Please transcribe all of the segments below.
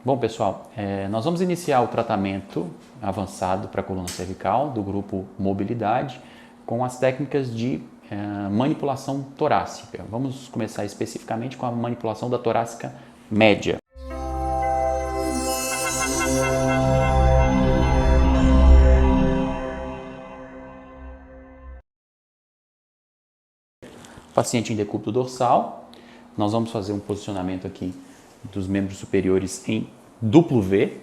Bom, pessoal, nós vamos iniciar o tratamento avançado para a coluna cervical do grupo mobilidade com as técnicas de manipulação torácica. Vamos começar especificamente com a manipulação da torácica média. Paciente em decúbito dorsal, nós vamos fazer um posicionamento aqui dos membros superiores em duplo V.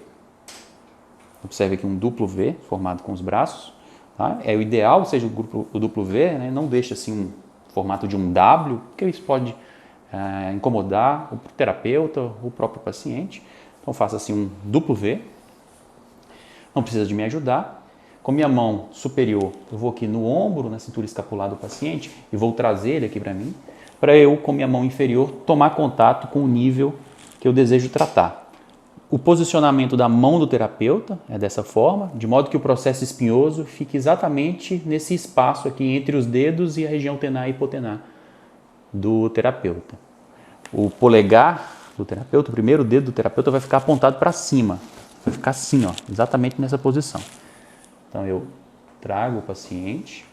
Observe aqui um duplo V formado com os braços. Tá? É o ideal, seja o duplo V, né? Não deixe assim um formato de um W, porque isso pode incomodar o terapeuta, o próprio paciente. Então faça assim um duplo V. Não precisa de me ajudar. Com minha mão superior, eu vou aqui no ombro, na cintura escapular do paciente e vou trazer ele aqui para mim, para eu, com minha mão inferior, tomar contato com o nível que eu desejo tratar. O posicionamento da mão do terapeuta é dessa forma, de modo que o processo espinhoso fique exatamente nesse espaço aqui entre os dedos e a região tenar e hipotenar do terapeuta. O polegar do terapeuta, o primeiro dedo do terapeuta vai ficar apontado para cima, vai ficar assim, ó, exatamente nessa posição. Então eu trago o paciente,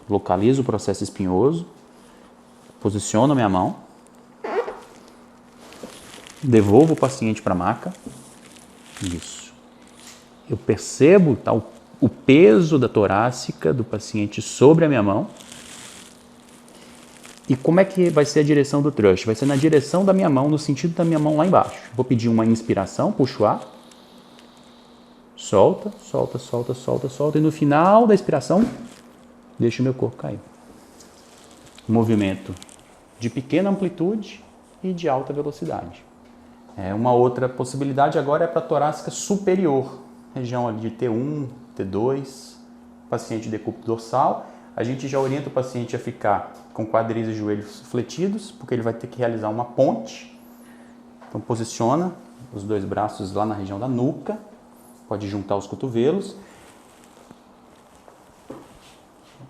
localizo o processo espinhoso, posiciono a minha mão, devolvo o paciente para a maca. Isso. Eu percebo o peso da torácica do paciente sobre a minha mão. E como é que vai ser a direção do thrust? Vai ser na direção da minha mão, no sentido da minha mão lá embaixo. Vou pedir uma inspiração, puxo o ar. Solta, solta, solta, solta, solta. E no final da expiração, deixo o meu corpo cair. Movimento de pequena amplitude e de alta velocidade. Uma outra possibilidade agora é para a torácica superior, região ali de T1, T2, paciente de decúbito dorsal. A gente já orienta o paciente a ficar com quadris e joelhos fletidos, porque ele vai ter que realizar uma ponte. Então posiciona os dois braços lá na região da nuca, pode juntar os cotovelos.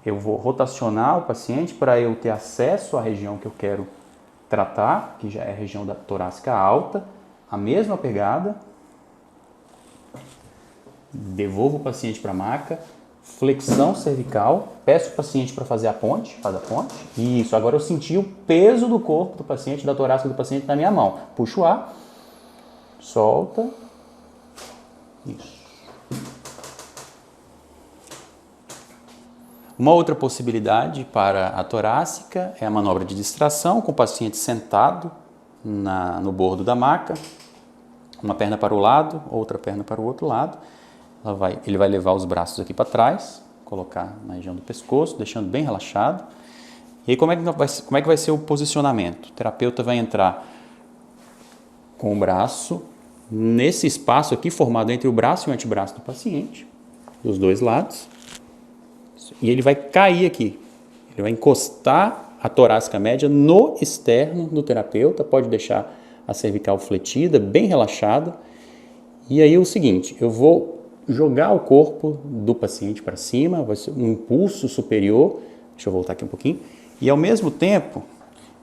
Eu vou rotacionar o paciente para eu ter acesso à região que eu quero tratar, que já é a região da torácica alta, a mesma pegada. Devolvo o paciente para a maca, flexão cervical, peço o paciente para fazer a ponte, faz a ponte. Isso, agora eu senti o peso do corpo do paciente, da torácica do paciente na minha mão. Puxo o ar, solta. Isso. Uma outra possibilidade para a torácica é a manobra de distração, com o paciente sentado no bordo da maca, uma perna para o lado, outra perna para o outro lado. Ele vai levar os braços aqui para trás, colocar na região do pescoço, deixando bem relaxado. E aí como é que vai ser o posicionamento? O terapeuta vai entrar com o braço nesse espaço aqui formado entre o braço e o antebraço do paciente, dos dois lados, e ele vai cair aqui, ele vai encostar a torácica média no externo do terapeuta, pode deixar a cervical fletida, bem relaxada, e aí é o seguinte, eu vou jogar o corpo do paciente para cima, vai ser um impulso superior, deixa eu voltar aqui um pouquinho, e ao mesmo tempo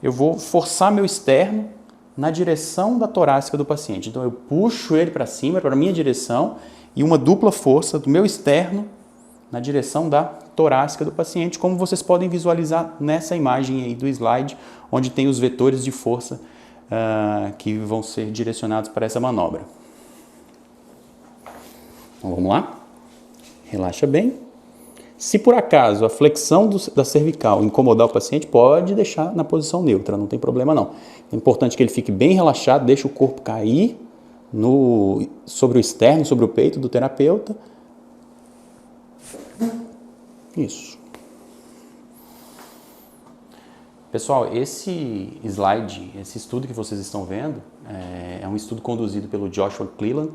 eu vou forçar meu externo na direção da torácica do paciente. Então eu puxo ele para cima, para a minha direção, e uma dupla força do meu externo na direção da torácica do paciente, como vocês podem visualizar nessa imagem aí do slide, onde tem os vetores de força que vão ser direcionados para essa manobra. Então vamos lá? Relaxa bem. Se por acaso a flexão da cervical incomodar o paciente, pode deixar na posição neutra, não tem problema não. É importante que ele fique bem relaxado, deixe o corpo cair sobre o externo, sobre o peito do terapeuta. Isso. Pessoal, esse slide, esse estudo que vocês estão vendo, é um estudo conduzido pelo Joshua Cleland,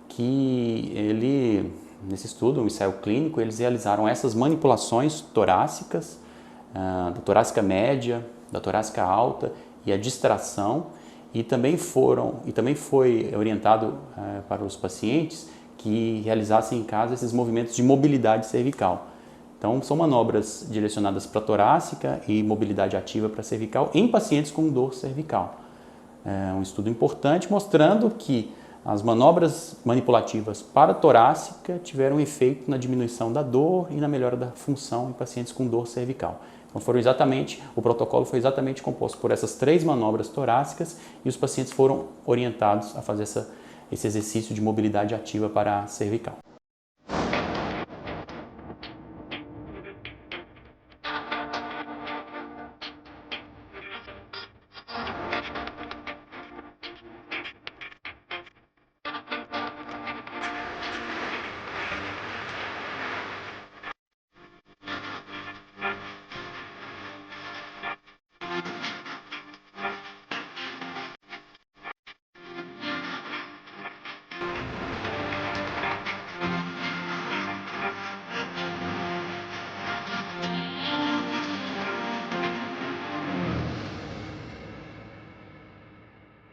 que nesse estudo, um ensaio clínico, eles realizaram essas manipulações torácicas, da torácica média, da torácica alta e a distração, e também foi orientado para os pacientes que realizassem em casa esses movimentos de mobilidade cervical. Então, são manobras direcionadas para torácica e mobilidade ativa para cervical em pacientes com dor cervical. um estudo importante mostrando que as manobras manipulativas paratorácica tiveram efeito na diminuição da dor e na melhora da função em pacientes com dor cervical. Então o protocolo foi exatamente composto por essas 3 manobras torácicas e os pacientes foram orientados a fazer esse exercício de mobilidade ativa para a cervical.